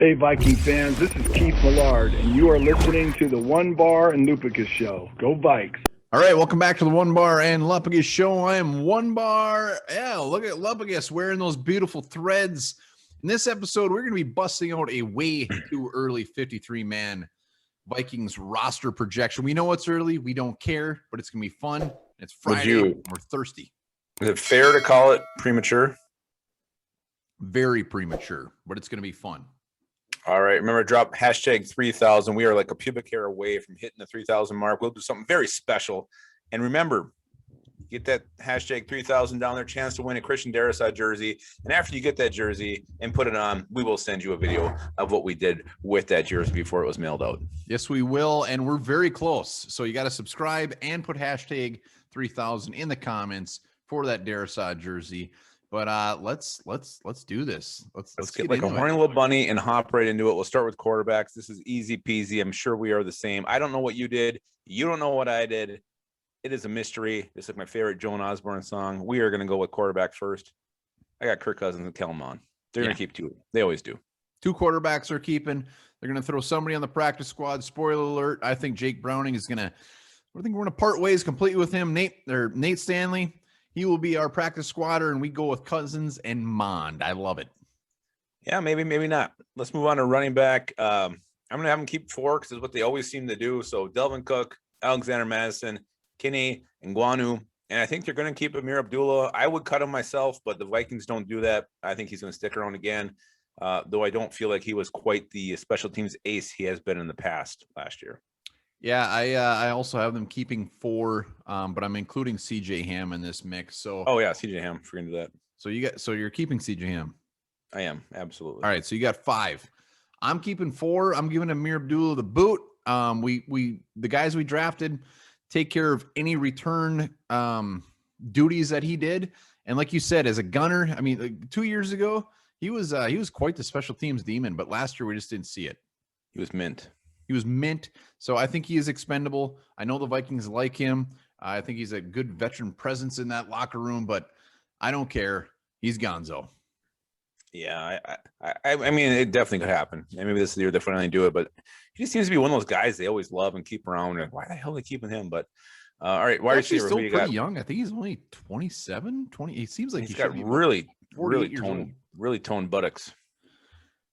Hey, Viking fans, this is Keith Millard, and you are listening to the One Bar and Lupicus Show. Go Vikes! All right, welcome back to the One Bar and Lupicus Show. I am One Bar. Yeah, look at Lupicus wearing those beautiful threads. In this episode, we're going to be busting out a way too early 53-man Vikings roster projection. We know it's early. We don't care, but it's going to be fun. It's Friday. We're thirsty. Is it fair to call it premature? Very premature, but it's going to be fun. All right. Remember, drop hashtag 3000. We are like a pubic hair away from hitting the 3000 mark. We'll do something very special. And remember, get that hashtag 3000 down there, chance to win a Christian Daraside jersey. And after you get that jersey and put it on, we will send you a video of what we did with that jersey before it was mailed out. Yes, we will. And we're very close. So you got to subscribe and put hashtag 3000 in the comments for that Daraside jersey. But let's do this. Let's get like a horny little bunny and hop right into it. We'll start with quarterbacks. This is easy peasy. I'm sure we are the same. I don't know what you did. You don't know what I did. It is a mystery. It's like my favorite Joan Osborne song. We are going to go with quarterback first. I got Kirk Cousins and Kellen Mond. They're going to keep two. They always do. Two quarterbacks are keeping. They're going to throw somebody on the practice squad. Spoiler alert. I think Jake Browning is going to. I think we're going to part ways completely with him. Nate Stanley. He will be our practice squatter, and we go with Cousins and Mond. I love it. Yeah, maybe not. Let's move on to running back. I'm going to have them keep four because it's what they always seem to do. So Delvin Cook, Alexander Madison, Kinney, and Nguanu. And I think they're going to keep Amir Abdullah. I would cut him myself, but the Vikings don't do that. I think he's going to stick around again, though I don't feel like he was quite the special teams ace he has been in the past last year. Yeah, I also have them keeping four, but I'm including CJ Ham in this mix. So CJ Ham, forget that. So you're keeping CJ Ham. I am, absolutely. All right, so you got five. I'm keeping four. I'm giving Amir Abdullah the boot. The guys we drafted take care of any return duties that he did. And like you said, as a gunner, I mean, like 2 years ago, he was quite the special teams demon, but last year we just didn't see it. He was mint. So I think he is expendable. I know the Vikings like him. I think he's a good veteran presence in that locker room, but I don't care. He's gonzo. Yeah, I mean, it definitely could happen. And maybe this is the year they finally do it, but he just seems to be one of those guys they always love and keep around. And why the hell are they keeping him? But all right, wide receiver. He's still pretty young. I think he's only 27, 20. He seems like he's got really toned buttocks.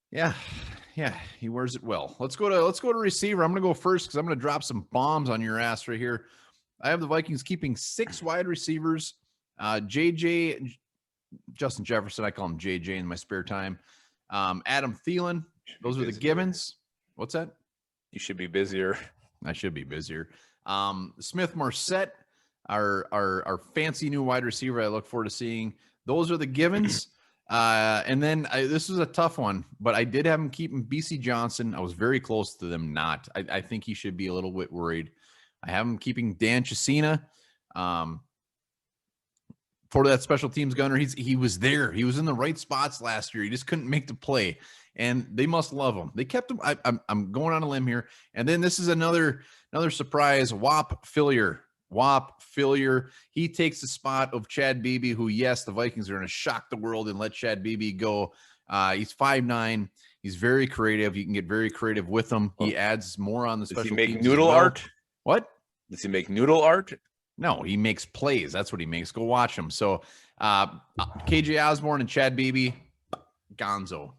Yeah, he wears it well. Let's go to receiver. I'm going to go first because I'm going to drop some bombs on your ass right here. I have the Vikings keeping 6 wide receivers. Justin Jefferson, I call him JJ in my spare time. Adam Thielen. Those are the givens. What's that? You should be busier. I should be busier. Smith Marset, our fancy new wide receiver. I look forward to seeing. Those are the givens. And then this was a tough one, but I did have him keeping BC Johnson. I was very close to them not. I think he should be a little bit worried. I have him keeping Dan Chisena for that special teams gunner. He was there. He was in the right spots last year. He just couldn't make the play, and they must love him. They kept him. I'm going on a limb here. And then this is another surprise. Whop Fillier. He takes the spot of Chad Beebe, who, yes, the Vikings are going to shock the world and let Chad Beebe go. He's 5'9". He's very creative. You can get very creative with him. He adds more on the special teams. Does he make noodle art? What? Does he make noodle art? No, he makes plays. That's what he makes. Go watch him. So KJ Osborne and Chad Beebe, gonzo.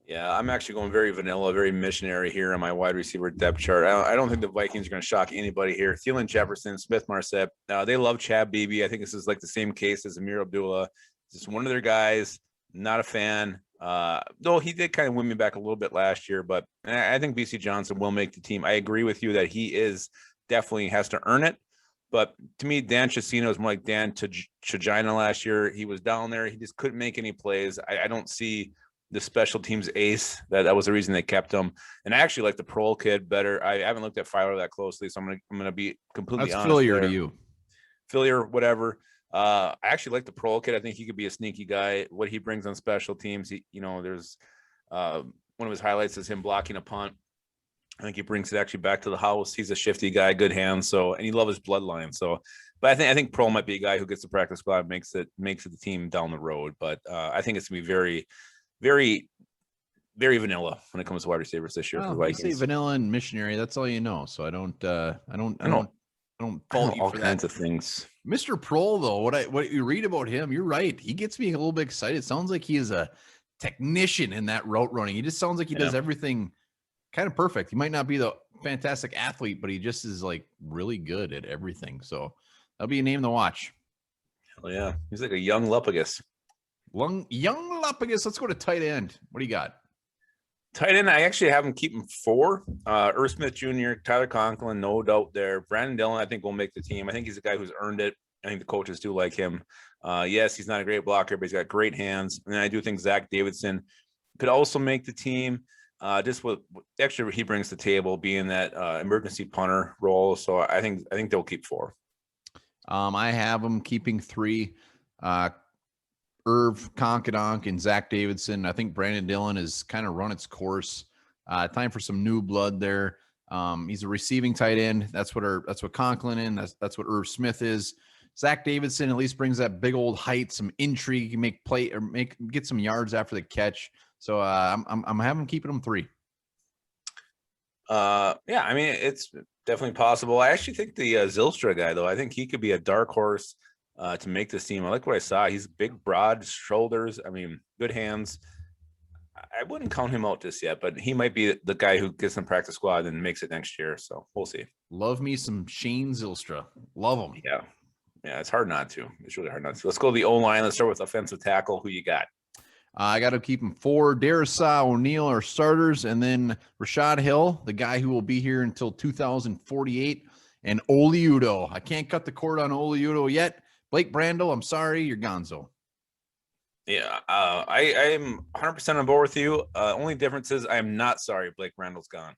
Yeah, I'm actually going very vanilla, very missionary here on my wide receiver depth chart. I don't think the Vikings are going to shock anybody here. Thielen, Jefferson, Smith, Marset. They love Chad Beebe. I think this is like the same case as Amir Abdullah. Just one of their guys. Not a fan. Though he did kind of win me back a little bit last year, but I think BC Johnson will make the team. I agree with you that he is definitely has to earn it. But to me, Dan Chisena is more like Dan Chagina last year. He was down there. He just couldn't make any plays. I don't see the special teams ace. That was the reason they kept him. And I actually like the Prohl kid better. I haven't looked at Filer that closely, so I'm gonna be completely honest. Familiar to you. Fillier, whatever. I actually like the Prohl kid. I think he could be a sneaky guy. What he brings on special teams, there's one of his highlights is him blocking a punt. I think he brings it actually back to the house. He's a shifty guy, good hands. And you love his bloodline. So, but I think Prohl might be a guy who gets the practice squad, makes it the team down the road. But I think it's gonna be very, very very vanilla when it comes to wide receivers this year for the Well, you say Vikings. vanilla and missionary. That's all you know. So I don't fault you all for kinds that. of things. Mr. Prohl, though, what you read about him, you're right. He gets me a little bit excited. Sounds like he is a technician in that route running. He just sounds like he does everything kind of perfect. He might not be the fantastic athlete, but he just is like really good at everything. So that'll be a name to watch. Hell yeah. He's like a young Lupagus. Young Lupagus. Let's go to tight end. What do you got? Tight end, I actually have him keeping 4. Irv Smith Jr., Tyler Conklin, no doubt there. Brandon Dillon, I think, will make the team. I think he's a guy who's earned it. I think the coaches do like him. Yes, he's not a great blocker, but he's got great hands. And I do think Zach Davidson could also make the team. Just with extra he brings to the table, being that emergency punter role. So I think they'll keep 4. I have him keeping 3. Irv Konkadonk and Zach Davidson. I think Brandon Dillon has kind of run its course. Time for some new blood there. He's a receiving tight end. That's what Conklin is. That's what Irv Smith is. Zach Davidson at least brings that big old height, some intrigue. He can make play or get some yards after the catch. So I'm having keeping him 3. Yeah, I mean, it's definitely possible. I actually think the Zylstra guy, though, I think he could be a dark horse to make this team. I like what I saw. He's big, broad shoulders. I mean, good hands. I wouldn't count him out just yet, but he might be the guy who gets in practice squad and makes it next year. So we'll see. Love me some Shane Zylstra. Love him. Yeah, it's hard not to. It's really hard not to. Let's go to the O-line. Let's start with offensive tackle. Who you got? I got to keep him 4. Darrisaw, O'Neal are starters, and then Rashad Hill, the guy who will be here until 2048, and Oli Udoh. I can't cut the cord on Oli Udoh yet. Blake Brandel, I'm sorry, you're gonzo. Yeah, I am 100% on board with you. Only difference is I am not sorry Blake Brandel's gone.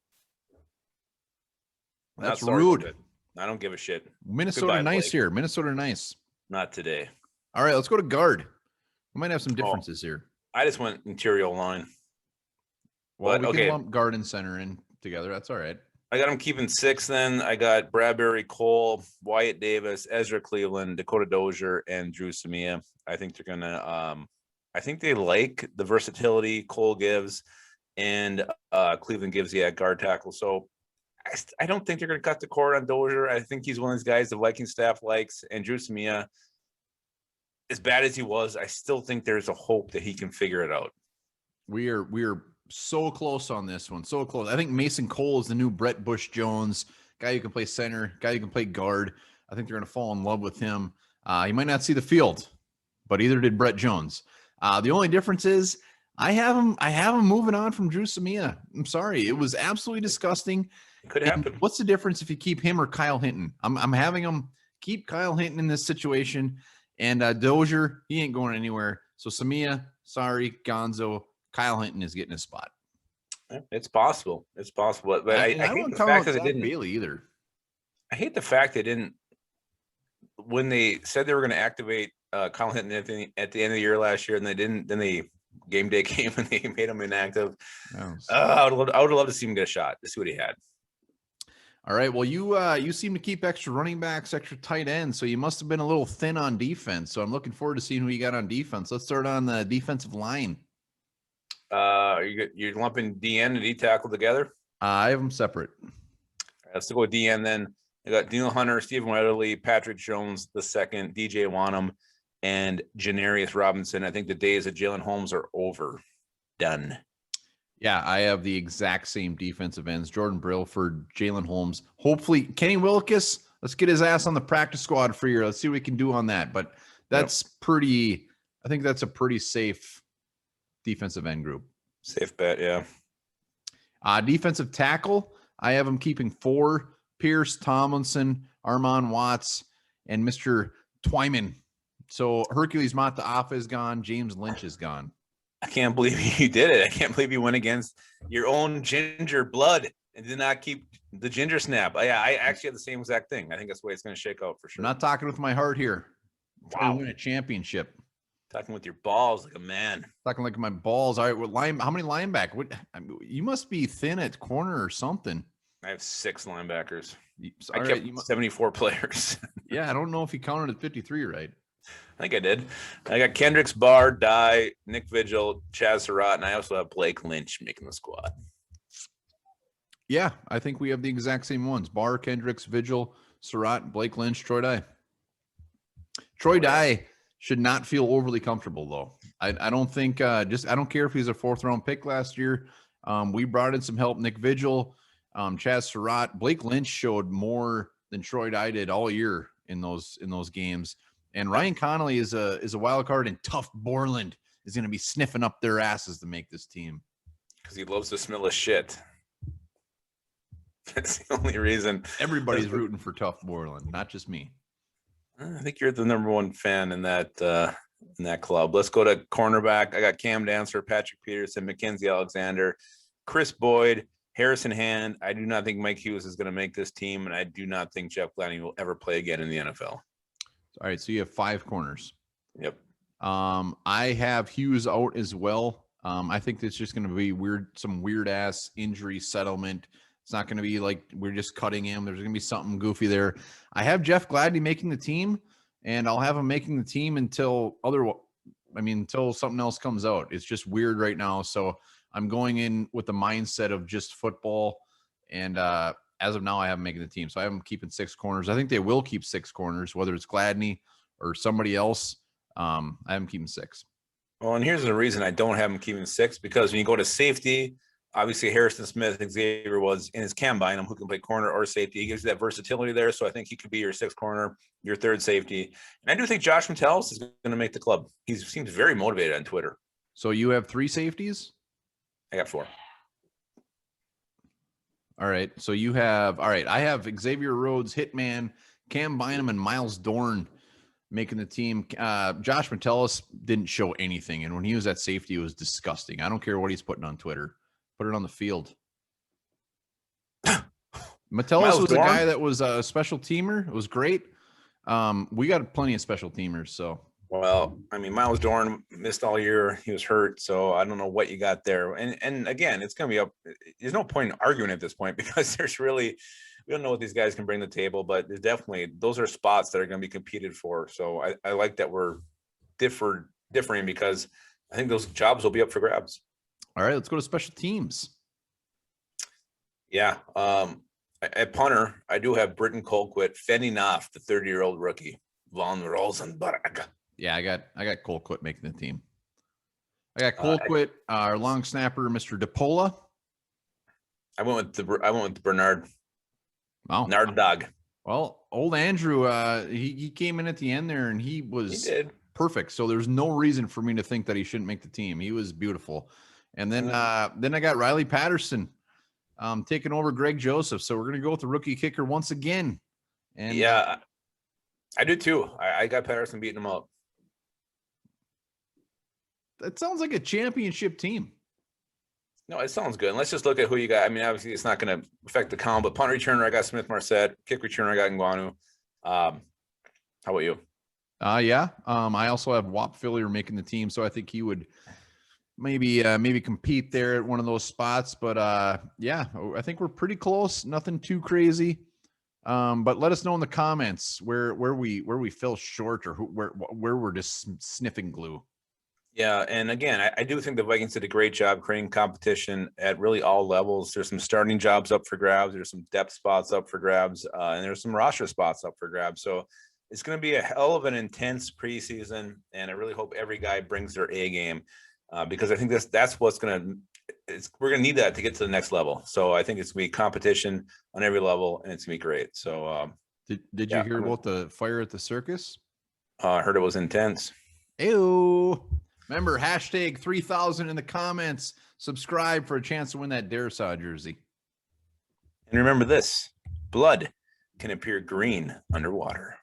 That's rude. I don't give a shit. Minnesota Goodbye, nice Blake. here. Minnesota nice. Not today. All right, let's go to guard. We might have some differences here. I just went interior line. Well, but, we can lump guard and center in together. That's all right. I got him keeping 6 then. I got Bradbury, Cole, Wyatt Davis, Ezra Cleveland, Dakota Dozier, and Drew Samia. I think they're going to I think they like the versatility Cole gives and Cleveland gives you at guard tackle. So I don't think they're going to cut the cord on Dozier. I think he's one of those guys the Viking staff likes. And Drew Samia, as bad as he was, I still think there's a hope that he can figure it out. We are so close on this one. So close. I think Mason Cole is the new Brett Bush Jones, guy who can play center, guy who can play guard. I think they're going to fall in love with him. He might not see the field, but either did Brett Jones. The only difference is I have him moving on from Drew Samia. I'm sorry. It was absolutely disgusting. It could happen. What's the difference if you keep him or Kyle Hinton? I'm having him keep Kyle Hinton in this situation. And Dozier, he ain't going anywhere. So Samia, sorry, Gonzo, Kyle Hinton is getting a spot. It's possible. It's possible. But I hate the fact that they didn't. Bailey either. I hate the fact they didn't. When they said they were going to activate Kyle Hinton at the end of the year last year, and they didn't, then they game day came and they made him inactive. I would have loved to see him get a shot to see what he had. All right. Well, you seem to keep extra running backs, extra tight ends, so you must have been a little thin on defense. So I'm looking forward to seeing who you got on defense. Let's start on the defensive line. You're lumping DN and D tackle together? I have them separate. Let's go with DN then. I got Daniel Hunter, Stephen Weatherly, Patrick Jones the second, DJ Wanham, and Janarius Robinson. I think the days of Jalen Holmes are over. Done. Yeah, I have the exact same defensive ends. Jordan Brailford, Jalen Holmes. Hopefully, Kenny Wilkes, let's get his ass on the practice squad for you. Let's see what we can do on that. But that's pretty – I think that's a pretty safe defensive end group. Safe bet, yeah. Defensive tackle, I have him keeping 4. Pierce, Tomlinson, Armon Watts, and Mr. Twyman. So Hercules Mataafa is gone. James Lynch is gone. I can't believe you did it. I can't believe you went against your own ginger blood and did not keep the ginger snap. I actually had the same exact thing. I think that's the way it's going to shake out for sure. I'm not talking with my heart here. I'm trying to win a championship. Talking with your balls like a man. Talking like my balls. All right, how many linebackers? You must be thin at corner or something. I have 6 linebackers. I kept 74 players. Yeah, I don't know if you counted at 53 right. I think I did. I got Kendricks, Barr, Dye, Nick Vigil, Chaz Surratt, and I also have Blake Lynch making the squad. Yeah, I think we have the exact same ones. Barr, Kendricks, Vigil, Surratt, Blake Lynch, Troy Dye. Troy Dye should not feel overly comfortable, though. I don't think I don't care if he's a 4th-round pick last year. We brought in some help. Nick Vigil, Chaz Surratt, Blake Lynch showed more than Troy Dye did all year in those games. And Ryan Connolly is a wild card, and Tough Borland is going to be sniffing up their asses to make this team because he loves the smell of shit. That's the only reason. Everybody's rooting for Tough Borland, not just me. I think you're the number one fan in that club. Let's go to cornerback. I got Cam Dancer, Patrick Peterson, Mackenzie Alexander, Chris Boyd, Harrison Hand. I do not think Mike Hughes is going to make this team, and I do not think Jeff Gladney will ever play again in the NFL. All right, so you have 5 corners. Yep. I have Hughes out as well. I think it's just going to be some weird ass injury settlement. It's not going to be like we're just cutting him. There's going to be something goofy there. I have Jeff Gladney making the team, and I'll have him making the team until something else comes out. It's just weird right now. So I'm going in with the mindset of just football, and as of now, I have him making the team. So I have him keeping 6 corners. I think they will keep 6 corners, whether it's Gladney or somebody else. I have him keeping 6. Well, and here's the reason I don't have him keeping 6, because when you go to safety, obviously Harrison Smith, Xavier was in his Cam Bynum, who can play corner or safety. He gives you that versatility there. So I think he could be your 6th corner, your 3rd safety. And I do think Josh Metellus is going to make the club. He seems very motivated on Twitter. So you have 3 safeties? I got 4. All right. So you have, all right. I have Xavier Rhodes, Hitman, Cam Bynum, and Miles Dorn making the team. Josh Metellus didn't show anything. And when he was at safety, it was disgusting. I don't care what he's putting on Twitter. Put it on the field. Metellus was a guy that was a special teamer. It was great. We got plenty of special teamers. So, well, I mean, Miles Dorn missed all year. He was hurt. So I don't know what you got there. And again, it's going to be up. There's no point in arguing at this point, because we don't know what these guys can bring to the table, but there's definitely, those are spots that are going to be competed for. So I like that we're differing, because I think those jobs will be up for grabs. All right, let's go to special teams. Yeah. At punter, I do have Britton Colquitt fending off the 30-year-old rookie, Von Rosenberg. Yeah, I got Colquitt making the team. I got Colquitt, our long snapper, Mr. DePola. I went with Bernard. Wow. Nard dog. Well, old Andrew, he came in at the end there, and he did perfect. So there's no reason for me to think that he shouldn't make the team. He was beautiful. And then I got Riley Patterson taking over Greg Joseph. So we're going to go with the rookie kicker once again. And yeah, I do too. I got Patterson beating him up. That sounds like a championship team. No, it sounds good. And let's just look at who you got. I mean, obviously it's not going to affect the count, but punt returner, I got Smith Marset. Kick returner, I got Nguanu. How about you? Yeah. I also have Wap Fillier making the team. So I think he would maybe compete there at one of those spots. But yeah, I think we're pretty close. Nothing too crazy. But let us know in the comments where we fell short, or where we're just sniffing glue. Yeah, and again, I do think the Vikings did a great job creating competition at really all levels. There's some starting jobs up for grabs. There's some depth spots up for grabs, and there's some roster spots up for grabs. So it's going to be a hell of an intense preseason, and I really hope every guy brings their A game, because I think that's what's going to. We're going to need that to get to the next level. So I think it's going to be competition on every level, and it's going to be great. So did you hear about the fire at the circus? I heard it was intense. Ew. Remember, hashtag 3000 in the comments. Subscribe for a chance to win that Darisaw jersey. And remember this, blood can appear green underwater.